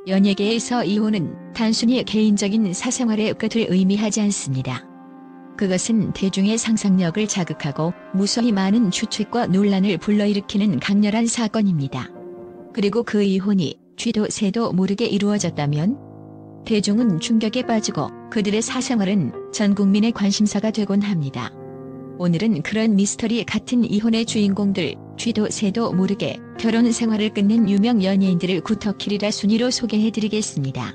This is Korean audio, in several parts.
연예계에서 이혼은 단순히 개인적인 사생활의 끝을 의미하지 않습니다. 그것은 대중의 상상력을 자극하고 무수히 많은 추측과 논란을 불러일으키는 강렬한 사건입니다. 그리고 그 이혼이 쥐도 새도 모르게 이루어졌다면 대중은 충격에 빠지고 그들의 사생활은 전 국민의 관심사가 되곤 합니다. 오늘은 그런 미스터리 같은 이혼의 주인공들, 쥐도 새도 모르게 결혼 생활을 끝낸 유명 연예인들을 구터키리라 순위로 소개해드리겠습니다.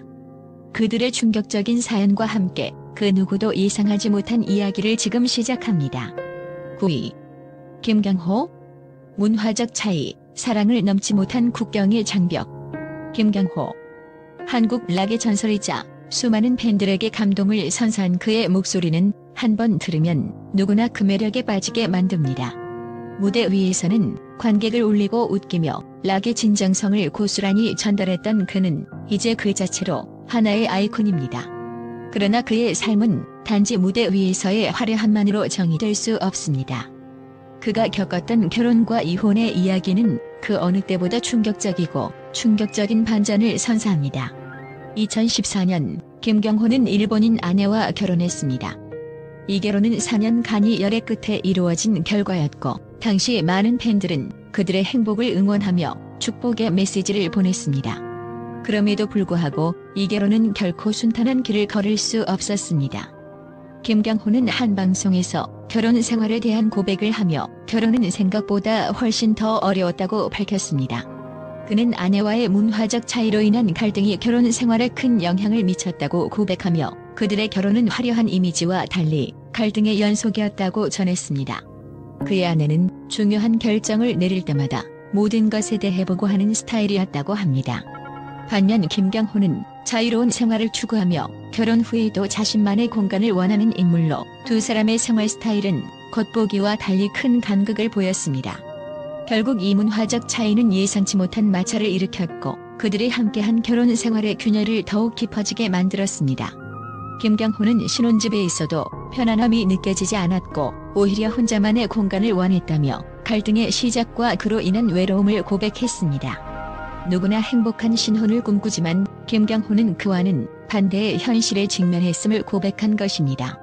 그들의 충격적인 사연과 함께 그 누구도 예상하지 못한 이야기를 지금 시작합니다. 9위. 김경호. 문화적 차이, 사랑을 넘지 못한 국경의 장벽. 김경호. 한국 락의 전설이자 수많은 팬들에게 감동을 선사한 그의 목소리는 한 번 들으면 누구나 그 매력에 빠지게 만듭니다. 무대 위에서는 관객을 울리고 웃기며 락의 진정성을 고스란히 전달했던 그는 이제 그 자체로 하나의 아이콘입니다. 그러나 그의 삶은 단지 무대 위에서의 화려함만으로 정의될 수 없습니다. 그가 겪었던 결혼과 이혼의 이야기는 그 어느 때보다 충격적이고 충격적인 반전을 선사합니다. 2014년 김경호는 일본인 아내와 결혼했습니다. 이 결혼은 4년간의 열애 끝에 이루어진 결과였고 당시 많은 팬들은 그들의 행복을 응원하며 축복의 메시지를 보냈습니다. 그럼에도 불구하고 이 결혼은 결코 순탄한 길을 걸을 수 없었습니다. 김경호는 한 방송에서 결혼 생활에 대한 고백을 하며 결혼은 생각보다 훨씬 더 어려웠다고 밝혔습니다. 그는 아내와의 문화적 차이로 인한 갈등이 결혼 생활에 큰 영향을 미쳤다고 고백하며 그들의 결혼은 화려한 이미지와 달리 갈등의 연속이었다고 전했습니다. 그의 아내는 중요한 결정을 내릴 때마다 모든 것에 대해 보고하는 스타일이었다고 합니다. 반면 김경호는 자유로운 생활을 추구하며 결혼 후에도 자신만의 공간을 원하는 인물로 두 사람의 생활 스타일은 겉보기와 달리 큰 간극을 보였습니다. 결국 이 문화적 차이는 예상치 못한 마찰을 일으켰고 그들이 함께한 결혼 생활의 균열을 더욱 깊어지게 만들었습니다. 김경호는 신혼집에 있어도 편안함이 느껴지지 않았고 오히려 혼자만의 공간을 원했다며 갈등의 시작과 그로 인한 외로움을 고백했습니다. 누구나 행복한 신혼을 꿈꾸지만 김경호는 그와는 반대의 현실에 직면했음을 고백한 것입니다.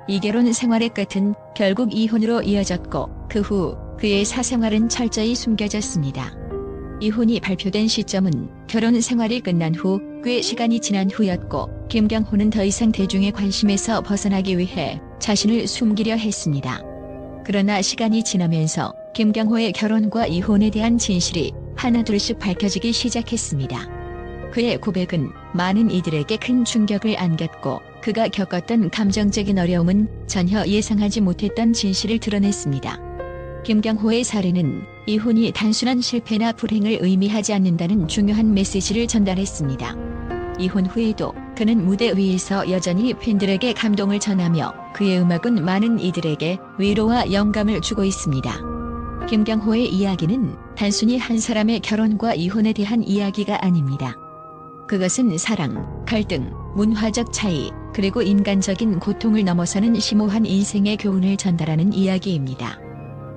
이 결혼 생활의 끝은 결국 이혼으로 이어졌고 그 후 그의 사생활은 철저히 숨겨졌습니다. 이혼이 발표된 시점은 결혼 생활이 끝난 후 꽤 시간이 지난 후였고 김경호는 더 이상 대중의 관심에서 벗어나기 위해 자신을 숨기려 했습니다. 그러나 시간이 지나면서 김경호의 결혼과 이혼에 대한 진실이 하나둘씩 밝혀지기 시작했습니다. 그의 고백은 많은 이들에게 큰 충격을 안겼고 그가 겪었던 감정적인 어려움은 전혀 예상하지 못했던 진실을 드러냈습니다. 김경호의 사례는 이혼이 단순한 실패나 불행을 의미하지 않는다는 중요한 메시지를 전달했습니다. 이혼 후에도 그는 무대 위에서 여전히 팬들에게 감동을 전하며 그의 음악은 많은 이들에게 위로와 영감을 주고 있습니다. 김경호의 이야기는 단순히 한 사람의 결혼과 이혼에 대한 이야기가 아닙니다. 그것은 사랑, 갈등, 문화적 차이, 그리고 인간적인 고통을 넘어서는 심오한 인생의 교훈을 전달하는 이야기입니다.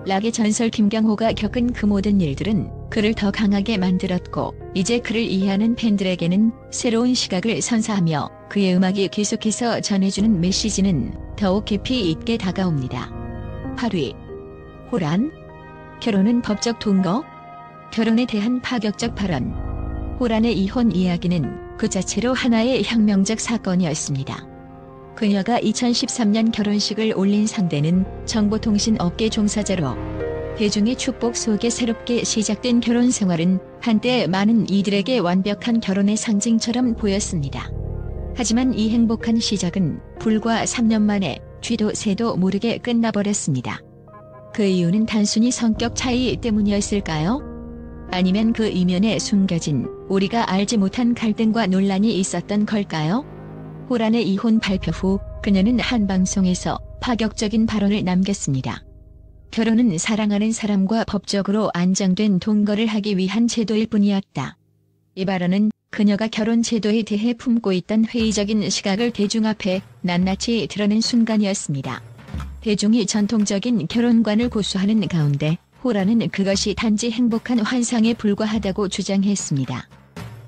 락의 전설 김경호가 겪은 그 모든 일들은 그를 더 강하게 만들었고 이제 그를 이해하는 팬들에게는 새로운 시각을 선사하며 그의 음악이 계속해서 전해주는 메시지는 더욱 깊이 있게 다가옵니다. 8위. 호란. 결혼은 법적 동거? 결혼에 대한 파격적 발언. 호란의 이혼 이야기는 그 자체로 하나의 혁명적 사건이었습니다. 그녀가 2013년 결혼식을 올린 상대는 정보통신업계 종사자로 대중의 축복 속에 새롭게 시작된 결혼 생활은 한때 많은 이들에게 완벽한 결혼의 상징처럼 보였습니다. 하지만 이 행복한 시작은 불과 3년 만에 쥐도 새도 모르게 끝나버렸습니다. 그 이유는 단순히 성격 차이 때문이었을까요? 아니면 그 이면에 숨겨진 우리가 알지 못한 갈등과 논란이 있었던 걸까요? 호란의 이혼 발표 후 그녀는 한 방송에서 파격적인 발언을 남겼습니다. 결혼은 사랑하는 사람과 법적으로 안정된 동거를 하기 위한 제도일 뿐이었다. 이 발언은 그녀가 결혼 제도에 대해 품고 있던 회의적인 시각을 대중 앞에 낱낱이 드러낸 순간이었습니다. 대중이 전통적인 결혼관을 고수하는 가운데 호란은 그것이 단지 행복한 환상에 불과하다고 주장했습니다.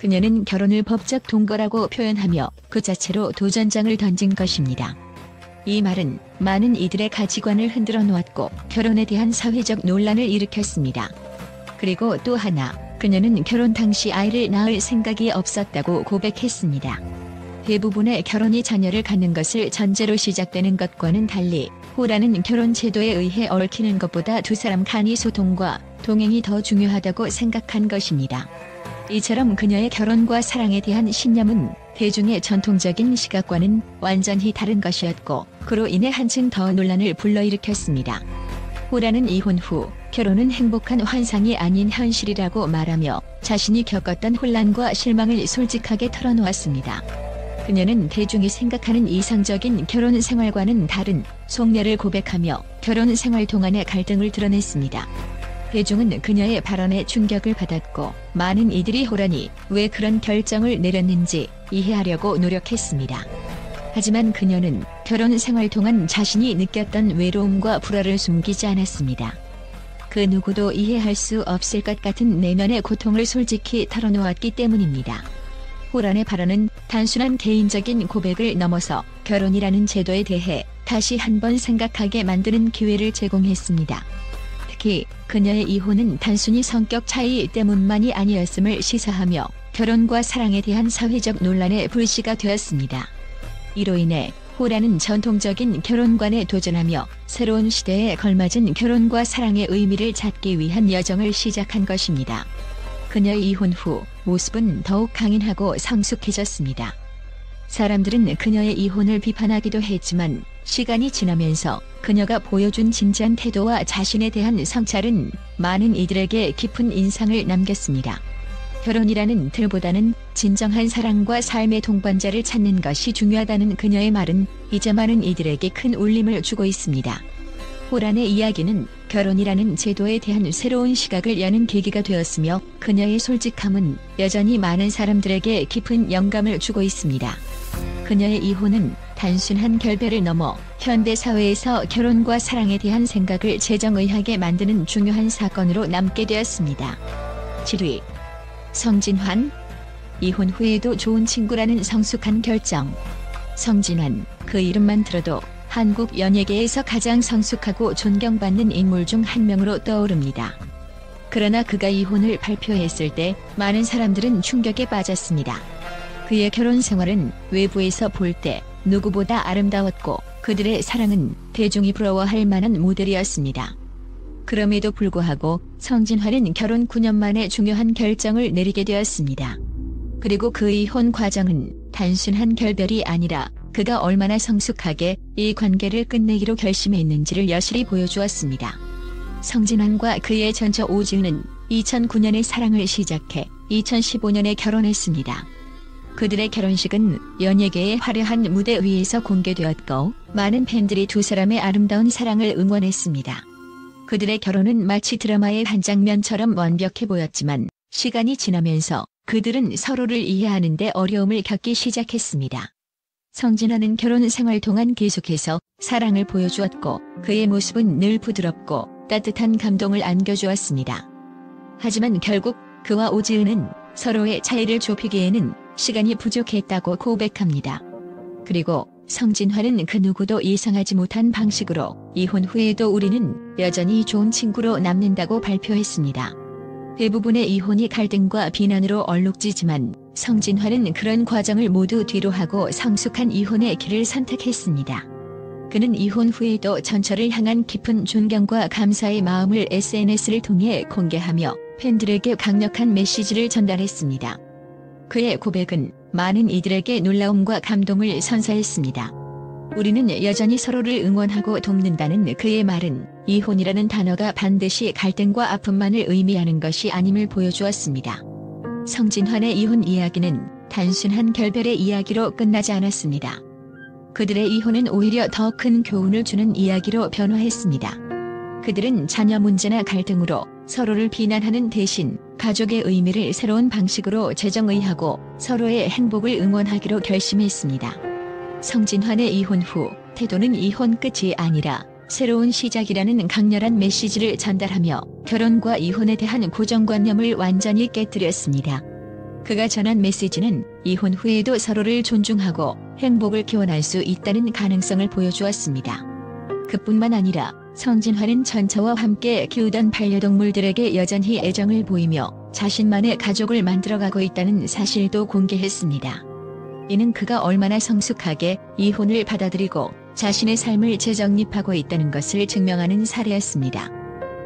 그녀는 결혼을 법적 동거라고 표현하며 그 자체로 도전장을 던진 것입니다. 이 말은 많은 이들의 가치관을 흔들어 놓았고 결혼에 대한 사회적 논란을 일으켰습니다. 그리고 또 하나, 그녀는 결혼 당시 아이를 낳을 생각이 없었다고 고백했습니다. 대부분의 결혼이 자녀를 갖는 것을 전제로 시작되는 것과는 달리 호라는 결혼 제도에 의해 얽히는 것보다 두 사람 간의 소통과 동행이 더 중요하다고 생각한 것입니다. 이처럼 그녀의 결혼과 사랑에 대한 신념은 대중의 전통적인 시각과는 완전히 다른 것이었고 그로 인해 한층 더 논란을 불러일으켰습니다. 호라는 이혼 후 결혼은 행복한 환상이 아닌 현실이라고 말하며 자신이 겪었던 혼란과 실망을 솔직하게 털어놓았습니다. 그녀는 대중이 생각하는 이상적인 결혼 생활과는 다른 속내를 고백하며 결혼 생활 동안의 갈등을 드러냈습니다. 대중은 그녀의 발언에 충격을 받았고 많은 이들이 호란이 왜 그런 결정을 내렸는지 이해하려고 노력했습니다. 하지만 그녀는 결혼 생활 동안 자신이 느꼈던 외로움과 불화를 숨기지 않았습니다. 그 누구도 이해할 수 없을 것 같은 내면의 고통을 솔직히 털어놓았기 때문입니다. 호란의 발언은 단순한 개인적인 고백을 넘어서 결혼이라는 제도에 대해 다시 한번 생각하게 만드는 기회를 제공했습니다. 특히 그녀의 이혼은 단순히 성격 차이 때문만이 아니었음을 시사하며 결혼과 사랑에 대한 사회적 논란의 불씨가 되었습니다. 이로 인해 호라는 전통적인 결혼관에 도전하며 새로운 시대에 걸맞은 결혼과 사랑의 의미를 찾기 위한 여정을 시작한 것입니다. 그녀의 이혼 후 모습은 더욱 강인하고 성숙해졌습니다. 사람들은 그녀의 이혼을 비판하기도 했지만 시간이 지나면서 그녀가 보여준 진지한 태도와 자신에 대한 성찰은 많은 이들에게 깊은 인상을 남겼습니다. 결혼이라는 틀보다는 진정한 사랑과 삶의 동반자를 찾는 것이 중요하다는 그녀의 말은 이제 많은 이들에게 큰 울림을 주고 있습니다. 호란의 이야기는 결혼이라는 제도에 대한 새로운 시각을 여는 계기가 되었으며 그녀의 솔직함은 여전히 많은 사람들에게 깊은 영감을 주고 있습니다. 그녀의 이혼은 단순한 결별을 넘어 현대 사회에서 결혼과 사랑에 대한 생각을 재정의하게 만드는 중요한 사건으로 남게 되었습니다. 7위. 성진환. 이혼 후에도 좋은 친구라는 성숙한 결정. 성진환, 그 이름만 들어도 한국 연예계에서 가장 성숙하고 존경받는 인물 중 한 명으로 떠오릅니다. 그러나 그가 이혼을 발표했을 때 많은 사람들은 충격에 빠졌습니다. 그의 결혼 생활은 외부에서 볼 때 누구보다 아름다웠고 그들의 사랑은 대중이 부러워할 만한 모델이었습니다. 그럼에도 불구하고 성진환은 결혼 9년 만에 중요한 결정을 내리게 되었습니다. 그리고 그 이혼 과정은 단순한 결별이 아니라 그가 얼마나 성숙하게 이 관계를 끝내기로 결심했는지를 여실히 보여주었습니다. 성진환과 그의 전처 오지은은 2009년에 사랑을 시작해 2015년에 결혼했습니다. 그들의 결혼식은 연예계의 화려한 무대 위에서 공개되었고 많은 팬들이 두 사람의 아름다운 사랑을 응원했습니다. 그들의 결혼은 마치 드라마의 한 장면처럼 완벽해 보였지만 시간이 지나면서 그들은 서로를 이해하는 데 어려움을 겪기 시작했습니다. 성진환은 결혼 생활 동안 계속해서 사랑을 보여주었고 그의 모습은 늘 부드럽고 따뜻한 감동을 안겨주었습니다. 하지만 결국 그와 오지은은 서로의 차이를 좁히기에는 시간이 부족했다고 고백합니다. 그리고 성진환은 그 누구도 예상하지 못한 방식으로 이혼 후에도 우리는 여전히 좋은 친구로 남는다고 발표했습니다. 대부분의 이혼이 갈등과 비난으로 얼룩지지만 성진환은 그런 과정을 모두 뒤로하고 성숙한 이혼의 길을 선택했습니다. 그는 이혼 후에도 전처를 향한 깊은 존경과 감사의 마음을 SNS를 통해 공개하며 팬들에게 강력한 메시지를 전달했습니다. 그의 고백은 많은 이들에게 놀라움과 감동을 선사했습니다. 우리는 여전히 서로를 응원하고 돕는다는 그의 말은 이혼이라는 단어가 반드시 갈등과 아픔만을 의미하는 것이 아님을 보여주었습니다. 성진환의 이혼 이야기는 단순한 결별의 이야기로 끝나지 않았습니다. 그들의 이혼은 오히려 더 큰 교훈을 주는 이야기로 변화했습니다. 그들은 자녀 문제나 갈등으로 서로를 비난하는 대신 가족의 의미를 새로운 방식으로 재정의하고 서로의 행복을 응원하기로 결심했습니다. 성진환의 이혼 후 태도는 이혼 끝이 아니라 새로운 시작이라는 강렬한 메시지를 전달하며 결혼과 이혼에 대한 고정관념을 완전히 깨뜨렸습니다. 그가 전한 메시지는 이혼 후에도 서로를 존중하고 행복을 기원할 수 있다는 가능성을 보여주었습니다. 그뿐만 아니라 성진환은 전처와 함께 키우던 반려동물들에게 여전히 애정을 보이며 자신만의 가족을 만들어가고 있다는 사실도 공개했습니다. 이는 그가 얼마나 성숙하게 이혼을 받아들이고 자신의 삶을 재정립하고 있다는 것을 증명하는 사례였습니다.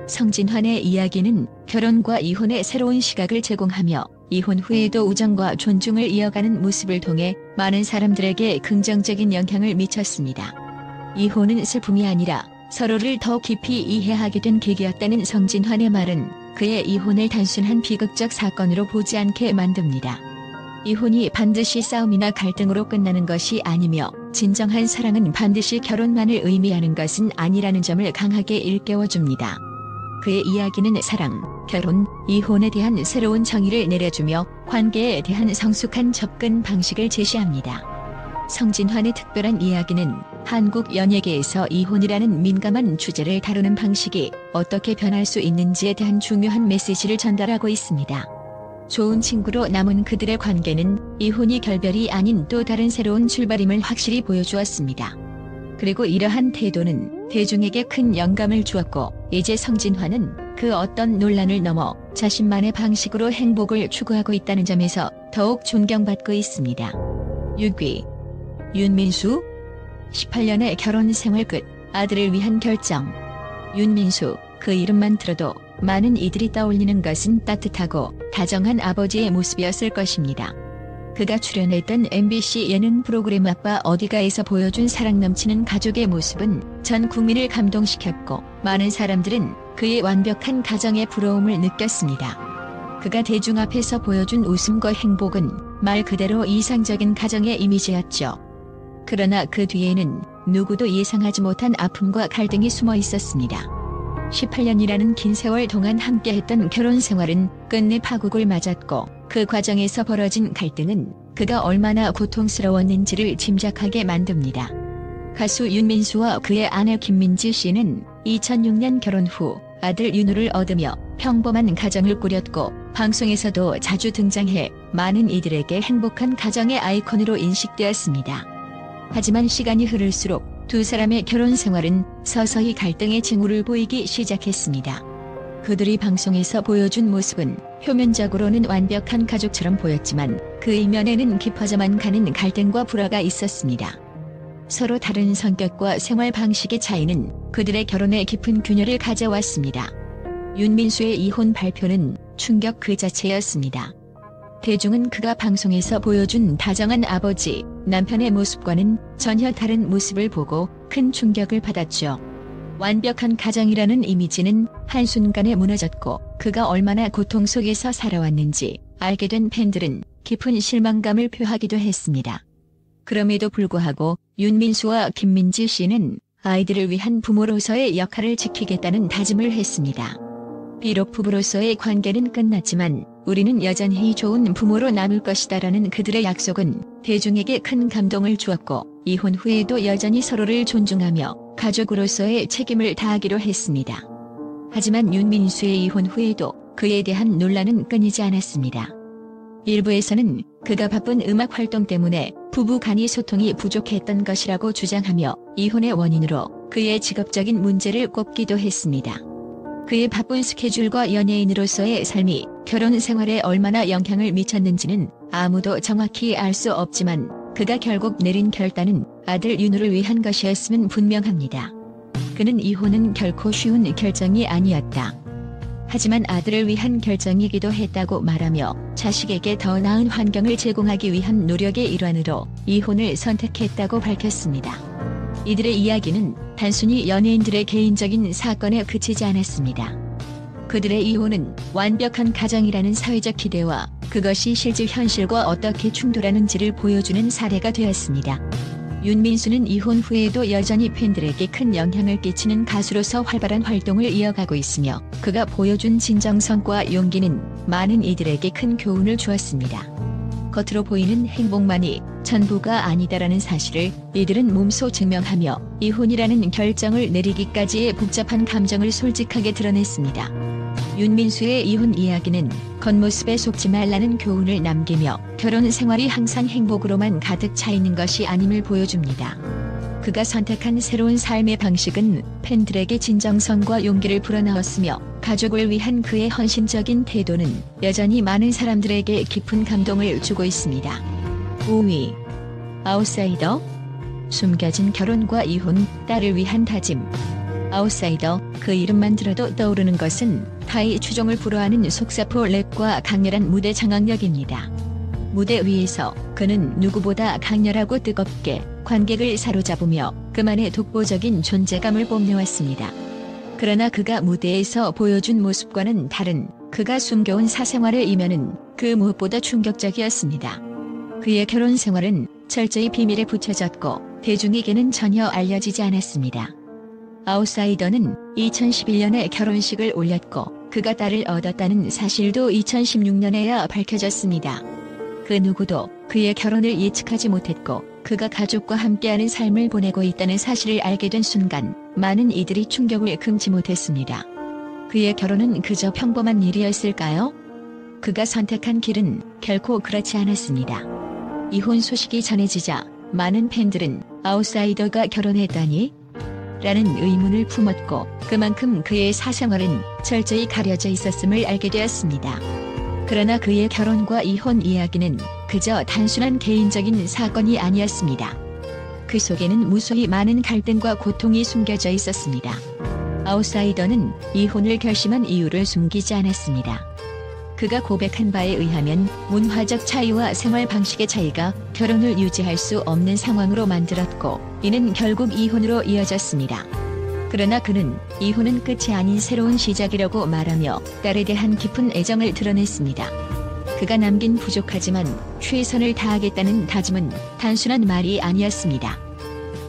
성진환의 이야기는 결혼과 이혼의 새로운 시각을 제공하며 이혼 후에도 우정과 존중을 이어가는 모습을 통해 많은 사람들에게 긍정적인 영향을 미쳤습니다. 이혼은 슬픔이 아니라 서로를 더 깊이 이해하게 된 계기였다는 성진환의 말은 그의 이혼을 단순한 비극적 사건으로 보지 않게 만듭니다. 이혼이 반드시 싸움이나 갈등으로 끝나는 것이 아니며 진정한 사랑은 반드시 결혼만을 의미하는 것은 아니라는 점을 강하게 일깨워줍니다. 그의 이야기는 사랑, 결혼, 이혼에 대한 새로운 정의를 내려주며 관계에 대한 성숙한 접근 방식을 제시합니다. 성진환의 특별한 이야기는 한국 연예계에서 이혼이라는 민감한 주제를 다루는 방식이 어떻게 변할 수 있는지에 대한 중요한 메시지를 전달하고 있습니다. 좋은 친구로 남은 그들의 관계는 이혼이 결별이 아닌 또 다른 새로운 출발임을 확실히 보여주었습니다. 그리고 이러한 태도는 대중에게 큰 영감을 주었고 이제 성진환은 그 어떤 논란을 넘어 자신만의 방식으로 행복을 추구하고 있다는 점에서 더욱 존경받고 있습니다. 6위 윤민수 18년의 결혼 생활 끝 아들을 위한 결정. 윤민수, 그 이름만 들어도 많은 이들이 떠올리는 것은 따뜻하고 다정한 아버지의 모습이었을 것입니다. 그가 출연했던 MBC 예능 프로그램 아빠 어디가에서 보여준 사랑 넘치는 가족의 모습은 전 국민을 감동시켰고 많은 사람들은 그의 완벽한 가정의 부러움을 느꼈습니다. 그가 대중 앞에서 보여준 웃음과 행복은 말 그대로 이상적인 가정의 이미지였죠. 그러나 그 뒤에는 누구도 예상하지 못한 아픔과 갈등이 숨어 있었습니다. 18년이라는 긴 세월 동안 함께했던 결혼 생활은 끝내 파국을 맞았고 그 과정에서 벌어진 갈등은 그가 얼마나 고통스러웠는지를 짐작하게 만듭니다. 가수 윤민수와 그의 아내 김민지 씨는 2006년 결혼 후 아들 윤우를 얻으며 평범한 가정을 꾸렸고 방송에서도 자주 등장해 많은 이들에게 행복한 가정의 아이콘으로 인식되었습니다. 하지만 시간이 흐를수록 두 사람의 결혼 생활은 서서히 갈등의 징후를 보이기 시작했습니다. 그들이 방송에서 보여준 모습은 표면적으로는 완벽한 가족처럼 보였지만 그 이면에는 깊어져만 가는 갈등과 불화가 있었습니다. 서로 다른 성격과 생활 방식의 차이는 그들의 결혼에 깊은 균열을 가져왔습니다. 윤민수의 이혼 발표는 충격 그 자체였습니다. 대중은 그가 방송에서 보여준 다정한 아버지, 남편의 모습과는 전혀 다른 모습을 보고 큰 충격을 받았죠. 완벽한 가정이라는 이미지는 한순간에 무너졌고 그가 얼마나 고통 속에서 살아왔는지 알게 된 팬들은 깊은 실망감을 표하기도 했습니다. 그럼에도 불구하고 윤민수와 김민지 씨는 아이들을 위한 부모로서의 역할을 지키겠다는 다짐을 했습니다. 비록 부부로서의 관계는 끝났지만 우리는 여전히 좋은 부모로 남을 것이다라는 그들의 약속은 대중에게 큰 감동을 주었고 이혼 후에도 여전히 서로를 존중하며 가족으로서의 책임을 다하기로 했습니다. 하지만 윤민수의 이혼 후에도 그에 대한 논란은 끊이지 않았습니다. 일부에서는 그가 바쁜 음악 활동 때문에 부부 간의 소통이 부족했던 것이라고 주장하며 이혼의 원인으로 그의 직업적인 문제를 꼽기도 했습니다. 그의 바쁜 스케줄과 연예인으로서의 삶이 결혼 생활에 얼마나 영향을 미쳤는지는 아무도 정확히 알 수 없지만 그가 결국 내린 결단은 아들 윤우를 위한 것이었음은 분명합니다. 그는 이혼은 결코 쉬운 결정이 아니었다. 하지만 아들을 위한 결정이기도 했다고 말하며 자식에게 더 나은 환경을 제공하기 위한 노력의 일환으로 이혼을 선택했다고 밝혔습니다. 이들의 이야기는 단순히 연예인들의 개인적인 사건에 그치지 않았습니다. 그들의 이혼은 완벽한 가정이라는 사회적 기대와 그것이 실제 현실과 어떻게 충돌하는지를 보여주는 사례가 되었습니다. 윤민수는 이혼 후에도 여전히 팬들에게 큰 영향을 끼치는 가수로서 활발한 활동을 이어가고 있으며 그가 보여준 진정성과 용기는 많은 이들에게 큰 교훈을 주었습니다. 겉으로 보이는 행복만이 전부가 아니다라는 사실을 이들은 몸소 증명하며 이혼이라는 결정을 내리기까지의 복잡한 감정을 솔직하게 드러냈습니다. 윤민수의 이혼 이야기는 겉모습에 속지 말라는 교훈을 남기며 결혼 생활이 항상 행복으로만 가득 차 있는 것이 아님을 보여줍니다. 그가 선택한 새로운 삶의 방식은 팬들에게 진정성과 용기를 불어넣었으며 가족을 위한 그의 헌신적인 태도는 여전히 많은 사람들에게 깊은 감동을 주고 있습니다. 5위. 아웃사이더. 숨겨진 결혼과 이혼, 딸을 위한 다짐. 아웃사이더, 그 이름만 들어도 떠오르는 것은 타의 추종을 불허하는 속사포 랩과 강렬한 무대 장악력입니다. 무대 위에서 그는 누구보다 강렬하고 뜨겁게 관객을 사로잡으며 그만의 독보적인 존재감을 뽐내왔습니다. 그러나 그가 무대에서 보여준 모습과는 다른 그가 숨겨온 사생활의 이면은 그 무엇보다 충격적이었습니다. 그의 결혼 생활은 철저히 비밀에 붙여졌고 대중에게는 전혀 알려지지 않았습니다. 아웃사이더는 2011년에 결혼식을 올렸고 그가 딸을 얻었다는 사실도 2016년에야 밝혀졌습니다. 그 누구도 그의 결혼을 예측하지 못했고 그가 가족과 함께하는 삶을 보내고 있다는 사실을 알게 된 순간 많은 이들이 충격을 금치 못했습니다. 그의 결혼은 그저 평범한 일이었을까요? 그가 선택한 길은 결코 그렇지 않았습니다. 이혼 소식이 전해지자 많은 팬들은 아웃사이더가 결혼했다니? 라는 의문을 품었고 그만큼 그의 사생활은 철저히 가려져 있었음을 알게 되었습니다. 그러나 그의 결혼과 이혼 이야기는 그저 단순한 개인적인 사건이 아니었습니다. 그 속에는 무수히 많은 갈등과 고통이 숨겨져 있었습니다. 아웃사이더는 이혼을 결심한 이유를 숨기지 않았습니다. 그가 고백한 바에 의하면 문화적 차이와 생활 방식의 차이가 결혼을 유지할 수 없는 상황으로 만들었고 이는 결국 이혼으로 이어졌습니다. 그러나 그는 이혼은 끝이 아닌 새로운 시작이라고 말하며 딸에 대한 깊은 애정을 드러냈습니다. 그가 남긴 부족하지만 최선을 다하겠다는 다짐은 단순한 말이 아니었습니다.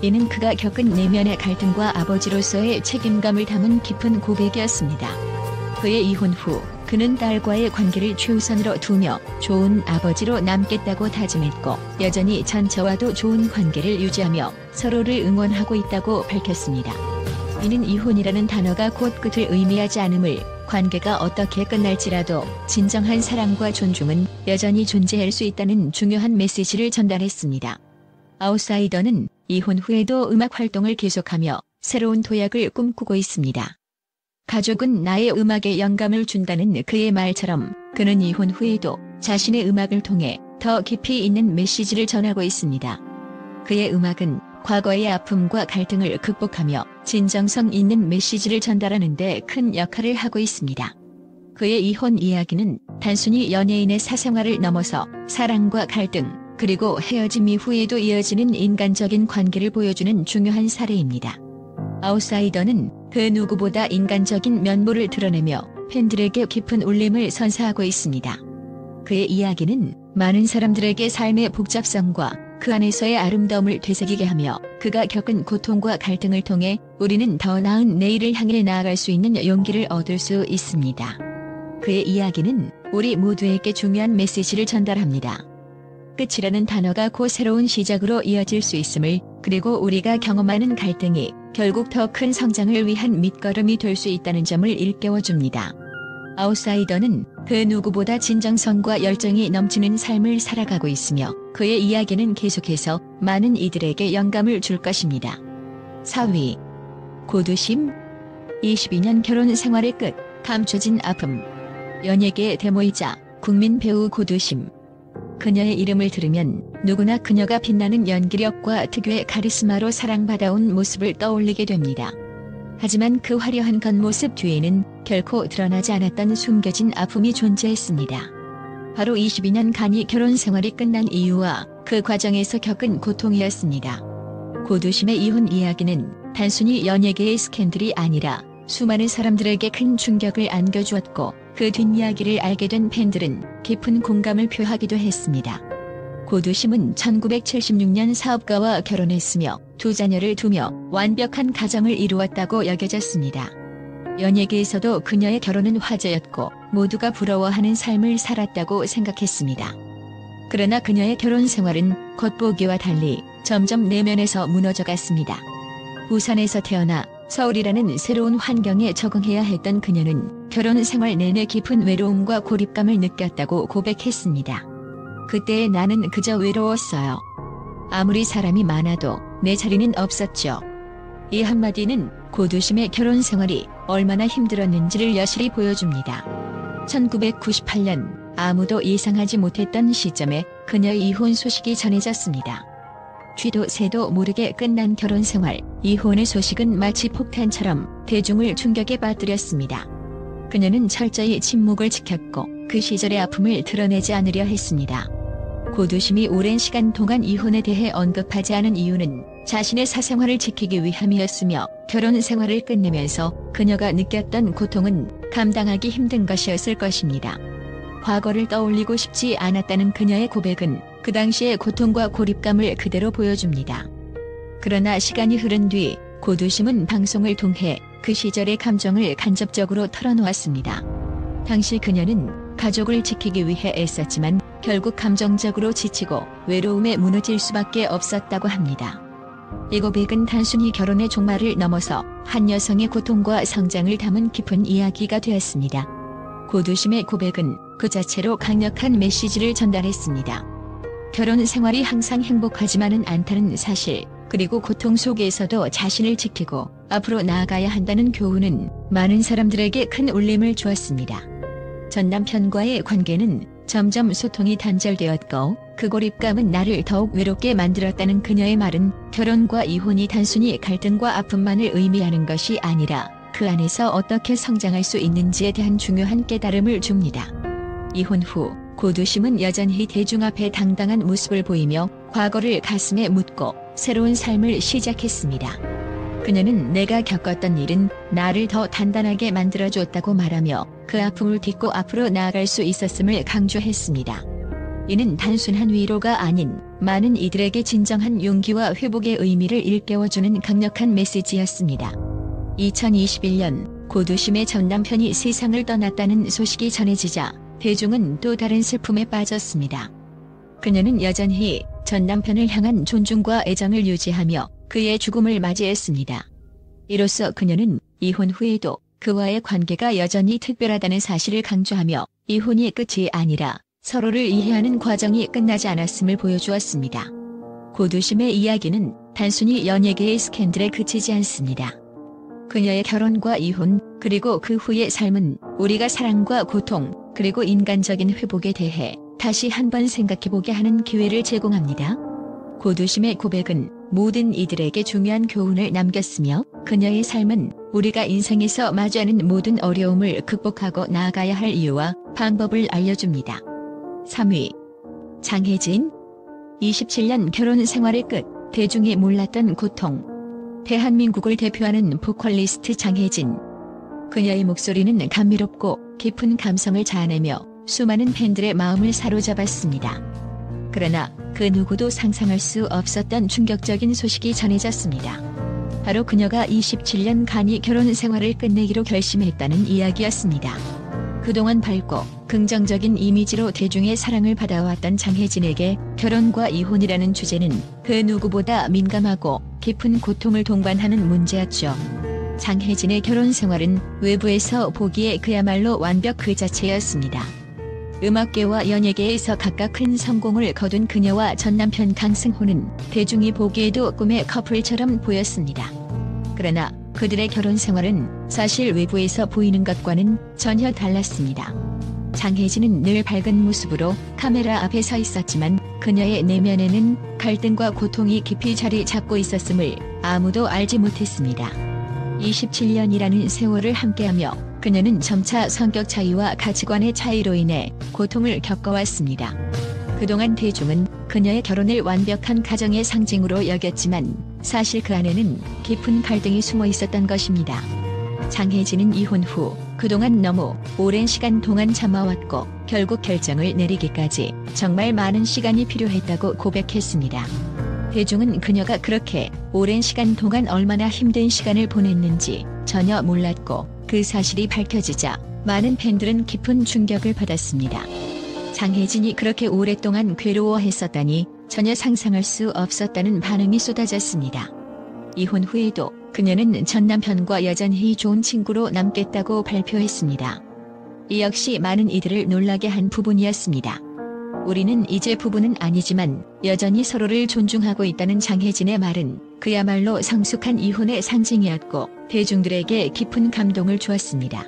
이는 그가 겪은 내면의 갈등과 아버지로서의 책임감을 담은 깊은 고백이었습니다. 그의 이혼 후 그는 딸과의 관계를 최우선으로 두며 좋은 아버지로 남겠다고 다짐했고 여전히 전처와도 좋은 관계를 유지하며 서로를 응원하고 있다고 밝혔습니다. 이는 이혼이라는 단어가 곧 끝을 의미하지 않음을, 관계가 어떻게 끝날지라도 진정한 사랑과 존중은 여전히 존재할 수 있다는 중요한 메시지를 전달했습니다. 아웃사이더는 이혼 후에도 음악 활동을 계속하며 새로운 도약을 꿈꾸고 있습니다. 가족은 나의 음악에 영감을 준다는 그의 말처럼 그는 이혼 후에도 자신의 음악을 통해 더 깊이 있는 메시지를 전하고 있습니다. 그의 음악은 과거의 아픔과 갈등을 극복하며 진정성 있는 메시지를 전달하는 데 큰 역할을 하고 있습니다. 그의 이혼 이야기는 단순히 연예인의 사생활을 넘어서 사랑과 갈등, 그리고 헤어짐 이후에도 이어지는 인간적인 관계를 보여주는 중요한 사례입니다. 아웃사이더는 그 누구보다 인간적인 면모를 드러내며 팬들에게 깊은 울림을 선사하고 있습니다. 그의 이야기는 많은 사람들에게 삶의 복잡성과 그 안에서의 아름다움을 되새기게 하며 그가 겪은 고통과 갈등을 통해 우리는 더 나은 내일을 향해 나아갈 수 있는 용기를 얻을 수 있습니다. 그의 이야기는 우리 모두에게 중요한 메시지를 전달합니다. 끝이라는 단어가 곧 새로운 시작으로 이어질 수 있음을, 그리고 우리가 경험하는 갈등이 결국 더 큰 성장을 위한 밑거름이 될 수 있다는 점을 일깨워줍니다. 아웃사이더는 그 누구보다 진정성과 열정이 넘치는 삶을 살아가고 있으며 그의 이야기는 계속해서 많은 이들에게 영감을 줄 것입니다. 4위. 고두심. 22년 결혼 생활의 끝, 감춰진 아픔. 연예계의 대모이자 국민 배우 고두심. 그녀의 이름을 들으면 누구나 그녀가 빛나는 연기력과 특유의 카리스마로 사랑받아온 모습을 떠올리게 됩니다. 하지만 그 화려한 겉모습 뒤에는 결코 드러나지 않았던 숨겨진 아픔이 존재했습니다. 바로 22년간의 결혼 생활이 끝난 이유와 그 과정에서 겪은 고통이었습니다. 고두심의 이혼 이야기는 단순히 연예계의 스캔들이 아니라 수많은 사람들에게 큰 충격을 안겨주었고 그 뒷이야기를 알게 된 팬들은 깊은 공감을 표하기도 했습니다. 고두심은 1976년 사업가와 결혼했으며 두 자녀를 두며 완벽한 가정을 이루었다고 여겨졌습니다. 연예계에서도 그녀의 결혼은 화제였고 모두가 부러워하는 삶을 살았다고 생각했습니다. 그러나 그녀의 결혼 생활은 겉보기와 달리 점점 내면에서 무너져갔습니다. 부산에서 태어나 서울이라는 새로운 환경에 적응해야 했던 그녀는 결혼 생활 내내 깊은 외로움과 고립감을 느꼈다고 고백했습니다. 그때 나는 그저 외로웠어요. 아무리 사람이 많아도 내 자리는 없었죠. 이 한마디는 고두심의 결혼 생활이 얼마나 힘들었는지를 여실히 보여줍니다. 1998년 아무도 예상하지 못했던 시점에 그녀의 이혼 소식이 전해졌습니다. 쥐도 새도 모르게 끝난 결혼 생활, 이혼의 소식은 마치 폭탄처럼 대중을 충격에 빠뜨렸습니다. 그녀는 철저히 침묵을 지켰고 그 시절의 아픔을 드러내지 않으려 했습니다. 고두심이 오랜 시간 동안 이혼에 대해 언급하지 않은 이유는 자신의 사생활을 지키기 위함이었으며 결혼 생활을 끝내면서 그녀가 느꼈던 고통은 감당하기 힘든 것이었을 것입니다. 과거를 떠올리고 싶지 않았다는 그녀의 고백은 그 당시의 고통과 고립감을 그대로 보여줍니다. 그러나 시간이 흐른 뒤 고두심은 방송을 통해 그 시절의 감정을 간접적으로 털어놓았습니다. 당시 그녀는 가족을 지키기 위해 애썼지만 결국 감정적으로 지치고 외로움에 무너질 수밖에 없었다고 합니다. 이 고백은 단순히 결혼의 종말을 넘어서 한 여성의 고통과 성장을 담은 깊은 이야기가 되었습니다. 고두심의 고백은 그 자체로 강력한 메시지를 전달했습니다. 결혼 생활이 항상 행복하지만은 않다는 사실, 그리고 고통 속에서도 자신을 지키고 앞으로 나아가야 한다는 교훈은 많은 사람들에게 큰 울림을 주었습니다. 전 남편과의 관계는 점점 소통이 단절되었고 그 고립감은 나를 더욱 외롭게 만들었다는 그녀의 말은 결혼과 이혼이 단순히 갈등과 아픔만을 의미하는 것이 아니라 그 안에서 어떻게 성장할 수 있는지에 대한 중요한 깨달음을 줍니다. 이혼 후 고두심은 여전히 대중 앞에 당당한 모습을 보이며 과거를 가슴에 묻고 새로운 삶을 시작했습니다. 그녀는 내가 겪었던 일은 나를 더 단단하게 만들어줬다고 말하며 그 아픔을 딛고 앞으로 나아갈 수 있었음을 강조했습니다. 이는 단순한 위로가 아닌 많은 이들에게 진정한 용기와 회복의 의미를 일깨워주는 강력한 메시지였습니다. 2021년 고두심의 전 남편이 세상을 떠났다는 소식이 전해지자 대중은 또 다른 슬픔에 빠졌습니다. 그녀는 여전히 전 남편을 향한 존중과 애정을 유지하며 그의 죽음을 맞이했습니다. 이로써 그녀는 이혼 후에도 그와의 관계가 여전히 특별하다는 사실을 강조하며 이혼이 끝이 아니라 서로를 이해하는 과정이 끝나지 않았음을 보여주었습니다. 고두심의 이야기는 단순히 연예계의 스캔들에 그치지 않습니다. 그녀의 결혼과 이혼, 그리고 그 후의 삶은 우리가 사랑과 고통, 그리고 인간적인 회복에 대해 다시 한번 생각해보게 하는 기회를 제공합니다. 고두심의 고백은 모든 이들에게 중요한 교훈을 남겼으며 그녀의 삶은 우리가 인생에서 마주하는 모든 어려움을 극복하고 나아가야 할 이유와 방법을 알려줍니다. 3위. 장혜진. 27년 결혼 생활의 끝, 대중이 몰랐던 고통. 대한민국을 대표하는 보컬리스트 장혜진. 그녀의 목소리는 감미롭고 깊은 감성을 자아내며 수많은 팬들의 마음을 사로잡았습니다. 그러나 그 누구도 상상할 수 없었던 충격적인 소식이 전해졌습니다. 바로 그녀가 27년 간이 결혼 생활을 끝내기로 결심했다는 이야기였습니다. 그동안 밝고 긍정적인 이미지로 대중의 사랑을 받아왔던 장혜진에게 결혼과 이혼이라는 주제는 그 누구보다 민감하고 깊은 고통을 동반하는 문제였죠. 장혜진의 결혼 생활은 외부에서 보기에 그야말로 완벽 그 자체였습니다. 음악계와 연예계에서 각각 큰 성공을 거둔 그녀와 전 남편 강승호는 대중이 보기에도 꿈의 커플처럼 보였습니다. 그러나 그들의 결혼 생활은 사실 외부에서 보이는 것과는 전혀 달랐습니다. 장혜진은 늘 밝은 모습으로 카메라 앞에 서 있었지만 그녀의 내면에는 갈등과 고통이 깊이 자리 잡고 있었음을 아무도 알지 못했습니다. 27년이라는 세월을 함께하며 그녀는 점차 성격 차이와 가치관의 차이로 인해 고통을 겪어왔습니다. 그동안 대중은 그녀의 결혼을 완벽한 가정의 상징으로 여겼지만 사실 그 안에는 깊은 갈등이 숨어 있었던 것입니다. 장혜진은 이혼 후 그동안 너무 오랜 시간 동안 참아왔고 결국 결정을 내리기까지 정말 많은 시간이 필요했다고 고백했습니다. 대중은 그녀가 그렇게 오랜 시간 동안 얼마나 힘든 시간을 보냈는지 전혀 몰랐고 그 사실이 밝혀지자 많은 팬들은 깊은 충격을 받았습니다. 장혜진이 그렇게 오랫동안 괴로워했었다니 전혀 상상할 수 없었다는 반응이 쏟아졌습니다. 이혼 후에도 그녀는 전 남편과 여전히 좋은 친구로 남겠다고 발표했습니다. 이 역시 많은 이들을 놀라게 한 부분이었습니다. 우리는 이제 부부는 아니지만 여전히 서로를 존중하고 있다는 장혜진의 말은 그야말로 성숙한 이혼의 상징이었고 대중들에게 깊은 감동을 주었습니다.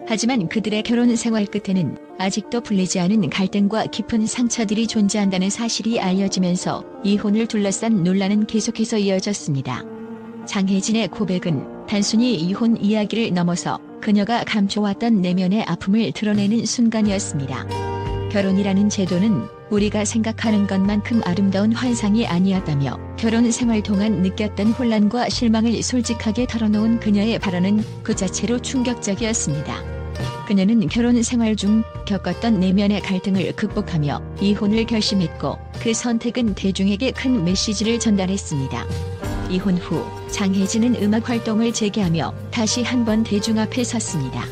하지만 그들의 결혼 생활 끝에는 아직도 풀리지 않은 갈등과 깊은 상처들이 존재한다는 사실이 알려지면서 이혼을 둘러싼 논란은 계속해서 이어졌습니다. 장혜진의 고백은 단순히 이혼 이야기를 넘어서 그녀가 감춰왔던 내면의 아픔을 드러내는 순간이었습니다. 결혼이라는 제도는 우리가 생각하는 것만큼 아름다운 환상이 아니었다며 결혼 생활 동안 느꼈던 혼란과 실망을 솔직하게 털어놓은 그녀의 발언은 그 자체로 충격적이었습니다. 그녀는 결혼 생활 중 겪었던 내면의 갈등을 극복하며 이혼을 결심했고 그 선택은 대중에게 큰 메시지를 전달했습니다. 이혼 후 장혜진은 음악 활동을 재개하며 다시 한번 대중 앞에 섰습니다.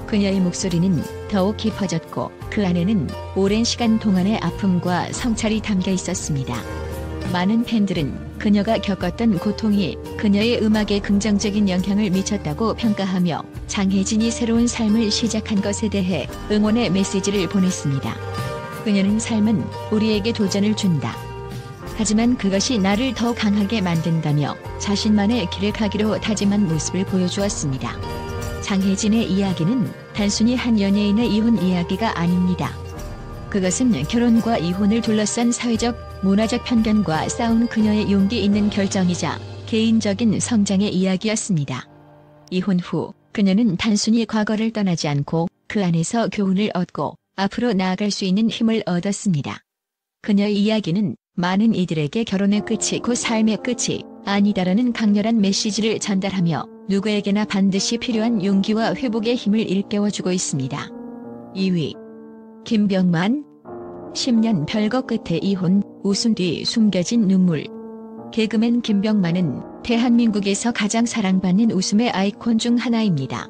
그녀의 목소리는 더욱 깊어졌고 그 안에는 오랜 시간 동안의 아픔과 성찰이 담겨 있었습니다. 많은 팬들은 그녀가 겪었던 고통이 그녀의 음악에 긍정적인 영향을 미쳤다고 평가하며 장혜진이 새로운 삶을 시작한 것에 대해 응원의 메시지를 보냈습니다. 그녀는 삶은 우리에게 도전을 준다. 하지만 그것이 나를 더 강하게 만든다며 자신만의 길을 가기로 다짐한 모습을 보여주었습니다. 장혜진의 이야기는 단순히 한 연예인의 이혼 이야기가 아닙니다. 그것은 결혼과 이혼을 둘러싼 사회적, 문화적 편견과 싸운 그녀의 용기 있는 결정이자 개인적인 성장의 이야기였습니다. 이혼 후 그녀는 단순히 과거를 떠나지 않고 그 안에서 교훈을 얻고 앞으로 나아갈 수 있는 힘을 얻었습니다. 그녀의 이야기는 많은 이들에게 결혼의 끝이 곧 삶의 끝이 아니다라는 강렬한 메시지를 전달하며 누구에게나 반드시 필요한 용기와 회복의 힘을 일깨워주고 있습니다. 2위. 김병만. 10년 별거 끝에 이혼, 웃음 뒤 숨겨진 눈물. 개그맨 김병만은 대한민국에서 가장 사랑받는 웃음의 아이콘 중 하나입니다.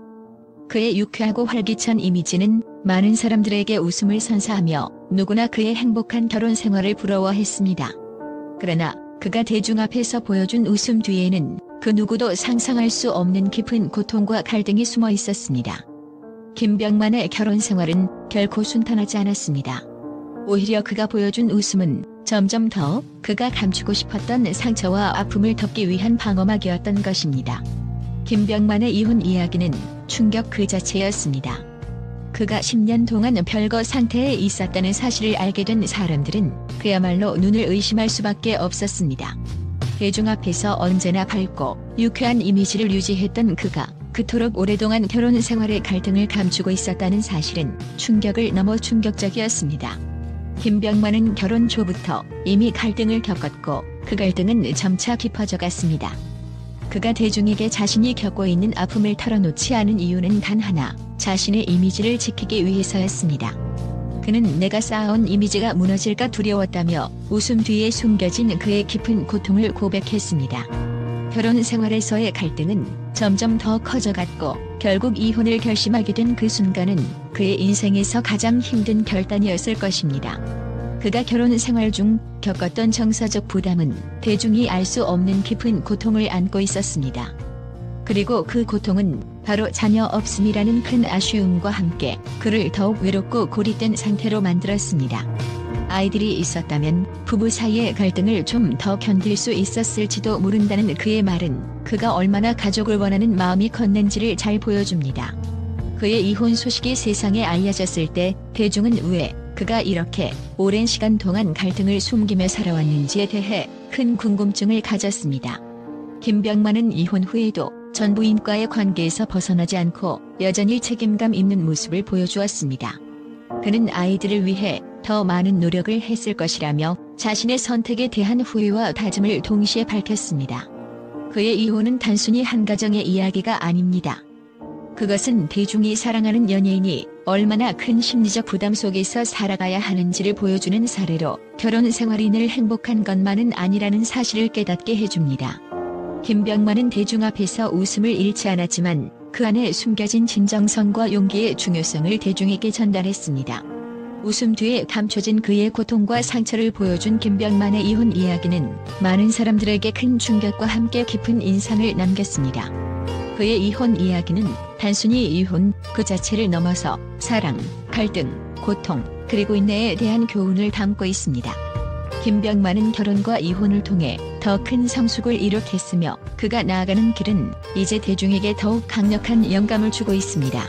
그의 유쾌하고 활기찬 이미지는 많은 사람들에게 웃음을 선사하며 누구나 그의 행복한 결혼 생활을 부러워했습니다. 그러나 그가 대중 앞에서 보여준 웃음 뒤에는 그 누구도 상상할 수 없는 깊은 고통과 갈등이 숨어 있었습니다. 김병만의 결혼 생활은 결코 순탄하지 않았습니다. 오히려 그가 보여준 웃음은 점점 더 그가 감추고 싶었던 상처와 아픔을 덮기 위한 방어막이었던 것입니다. 김병만의 이혼 이야기는 충격 그 자체였습니다. 그가 10년 동안 별거 상태에 있었다는 사실을 알게 된 사람들은 그야말로 눈을 의심할 수밖에 없었습니다. 대중 앞에서 언제나 밝고 유쾌한 이미지를 유지했던 그가 그토록 오랫동안 결혼 생활의 갈등을 감추고 있었다는 사실은 충격을 넘어 충격적이었습니다. 김병만은 결혼 초부터 이미 갈등을 겪었고 그 갈등은 점차 깊어져 갔습니다. 그가 대중에게 자신이 겪고 있는 아픔을 털어놓지 않은 이유는 단 하나, 자신의 이미지를 지키기 위해서였습니다. 그는 내가 쌓아온 이미지가 무너질까 두려웠다며 웃음 뒤에 숨겨진 그의 깊은 고통을 고백했습니다. 결혼 생활에서의 갈등은 점점 더 커져갔고 결국 이혼을 결심하게 된 그 순간은 그의 인생에서 가장 힘든 결단이었을 것입니다. 그가 결혼 생활 중 겪었던 정서적 부담은 대중이 알 수 없는 깊은 고통을 안고 있었습니다. 그리고 그 고통은 바로 자녀 없음이라는 큰 아쉬움과 함께 그를 더욱 외롭고 고립된 상태로 만들었습니다. 아이들이 있었다면 부부 사이의 갈등을 좀 더 견딜 수 있었을지도 모른다는 그의 말은 그가 얼마나 가족을 원하는 마음이 컸는지를 잘 보여줍니다. 그의 이혼 소식이 세상에 알려졌을 때 대중은 왜 그가 이렇게 오랜 시간 동안 갈등을 숨기며 살아왔는지에 대해 큰 궁금증을 가졌습니다. 김병만은 이혼 후에도 전 부인과의 관계에서 벗어나지 않고 여전히 책임감 있는 모습을 보여주었습니다. 그는 아이들을 위해 더 많은 노력을 했을 것이라며 자신의 선택에 대한 후회와 다짐을 동시에 밝혔습니다. 그의 이혼은 단순히 한 가정의 이야기가 아닙니다. 그것은 대중이 사랑하는 연예인이 얼마나 큰 심리적 부담 속에서 살아가야 하는지를 보여주는 사례로 결혼 생활이 늘 행복한 것만은 아니라는 사실을 깨닫게 해줍니다. 김병만은 대중 앞에서 웃음을 잃지 않았지만 그 안에 숨겨진 진정성과 용기의 중요성을 대중에게 전달했습니다. 웃음 뒤에 감춰진 그의 고통과 상처를 보여준 김병만의 이혼 이야기는 많은 사람들에게 큰 충격과 함께 깊은 인상을 남겼습니다. 그의 이혼 이야기는 단순히 이혼 그 자체를 넘어서 사랑, 갈등, 고통, 그리고 인내에 대한 교훈을 담고 있습니다. 김병만은 결혼과 이혼을 통해 더 큰 성숙을 이룩했으며 그가 나아가는 길은 이제 대중에게 더욱 강력한 영감을 주고 있습니다.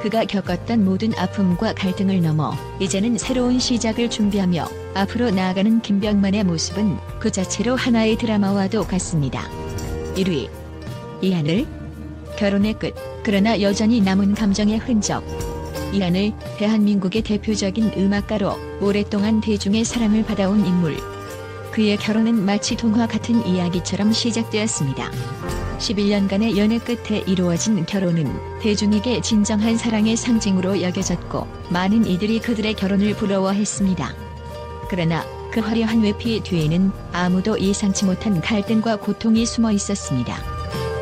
그가 겪었던 모든 아픔과 갈등을 넘어 이제는 새로운 시작을 준비하며 앞으로 나아가는 김병만의 모습은 그 자체로 하나의 드라마와도 같습니다. 1위. 이하늘. 결혼의 끝, 그러나 여전히 남은 감정의 흔적. 이하늘, 대한민국의 대표적인 음악가로 오랫동안 대중의 사랑을 받아온 인물. 그의 결혼은 마치 동화 같은 이야기처럼 시작되었습니다. 11년간의 연애 끝에 이루어진 결혼은 대중에게 진정한 사랑의 상징으로 여겨졌고 많은 이들이 그들의 결혼을 부러워했습니다. 그러나 그 화려한 외피 뒤에는 아무도 예상치 못한 갈등과 고통이 숨어 있었습니다.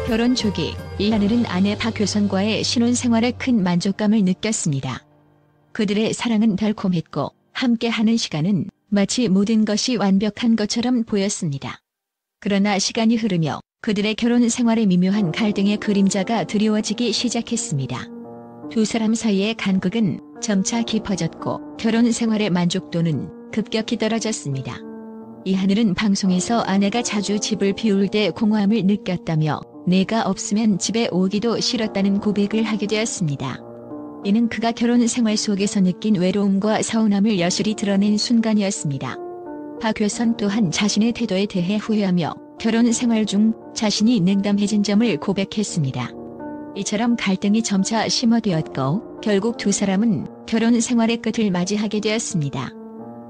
결혼 초기, 이하늘은 아내 박효선과의 신혼생활에 큰 만족감을 느꼈습니다. 그들의 사랑은 달콤했고 함께하는 시간은 마치 모든 것이 완벽한 것처럼 보였습니다. 그러나 시간이 흐르며 그들의 결혼 생활에 미묘한 갈등의 그림자가 드리워지기 시작했습니다. 두 사람 사이의 간극은 점차 깊어졌고 결혼 생활의 만족도는 급격히 떨어졌습니다. 이하늘은 방송에서 아내가 자주 집을 비울 때 공허함을 느꼈다며 내가 없으면 집에 오기도 싫었다는 고백을 하게 되었습니다. 이는 그가 결혼 생활 속에서 느낀 외로움과 서운함을 여실히 드러낸 순간이었습니다. 박효선 또한 자신의 태도에 대해 후회하며 결혼 생활 중 자신이 냉담해진 점을 고백했습니다. 이처럼 갈등이 점차 심화되었고 결국 두 사람은 결혼 생활의 끝을 맞이하게 되었습니다.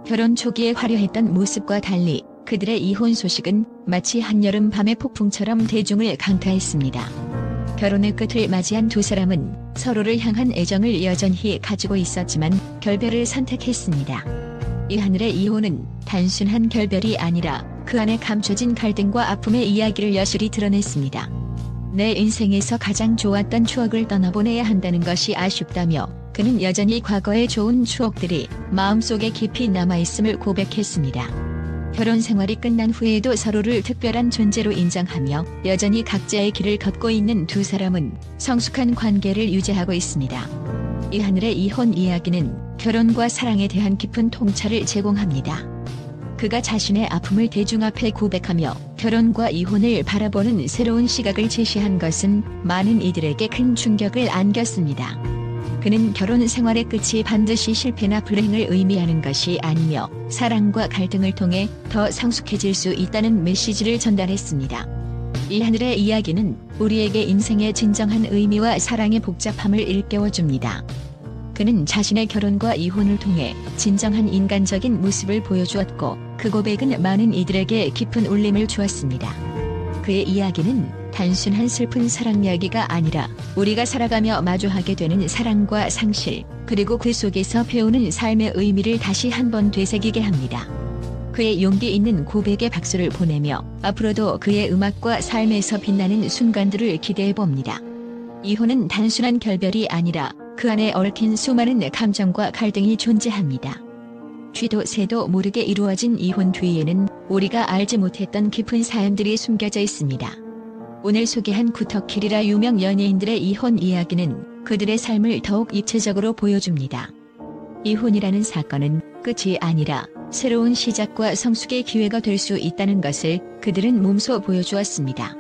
결혼 초기에 화려했던 모습과 달리 그들의 이혼 소식은 마치 한여름 밤의 폭풍처럼 대중을 강타했습니다. 결혼의 끝을 맞이한 두 사람은 서로를 향한 애정을 여전히 가지고 있었지만 결별을 선택했습니다. 이하늘의 이혼은 단순한 결별이 아니라 그 안에 감춰진 갈등과 아픔의 이야기를 여실히 드러냈습니다. 내 인생에서 가장 좋았던 추억을 떠나보내야 한다는 것이 아쉽다며 그는 여전히 과거의 좋은 추억들이 마음속에 깊이 남아있음을 고백했습니다. 결혼 생활이 끝난 후에도 서로를 특별한 존재로 인정하며 여전히 각자의 길을 걷고 있는 두 사람은 성숙한 관계를 유지하고 있습니다. 이하늘의 이혼 이야기는 결혼과 사랑에 대한 깊은 통찰을 제공합니다. 그가 자신의 아픔을 대중 앞에 고백하며 결혼과 이혼을 바라보는 새로운 시각을 제시한 것은 많은 이들에게 큰 충격을 안겼습니다. 그는 결혼 생활의 끝이 반드시 실패나 불행을 의미하는 것이 아니며 사랑과 갈등을 통해 더 성숙해질 수 있다는 메시지를 전달했습니다. 이하늘의 이야기는 우리에게 인생의 진정한 의미와 사랑의 복잡함을 일깨워줍니다. 그는 자신의 결혼과 이혼을 통해 진정한 인간적인 모습을 보여주었고 그 고백은 많은 이들에게 깊은 울림을 주었습니다. 그의 이야기는 단순한 슬픈 사랑 이야기가 아니라 우리가 살아가며 마주하게 되는 사랑과 상실, 그리고 그 속에서 배우는 삶의 의미를 다시 한번 되새기게 합니다. 그의 용기 있는 고백에 박수를 보내며 앞으로도 그의 음악과 삶에서 빛나는 순간들을 기대해봅니다. 이혼은 단순한 결별이 아니라 그 안에 얽힌 수많은 감정과 갈등이 존재합니다. 쥐도 새도 모르게 이루어진 이혼 뒤에는 우리가 알지 못했던 깊은 사연들이 숨겨져 있습니다. 오늘 소개한 구터킬이라 유명 연예인들의 이혼 이야기는 그들의 삶을 더욱 입체적으로 보여줍니다. 이혼이라는 사건은 끝이 아니라 새로운 시작과 성숙의 기회가 될 수 있다는 것을 그들은 몸소 보여주었습니다.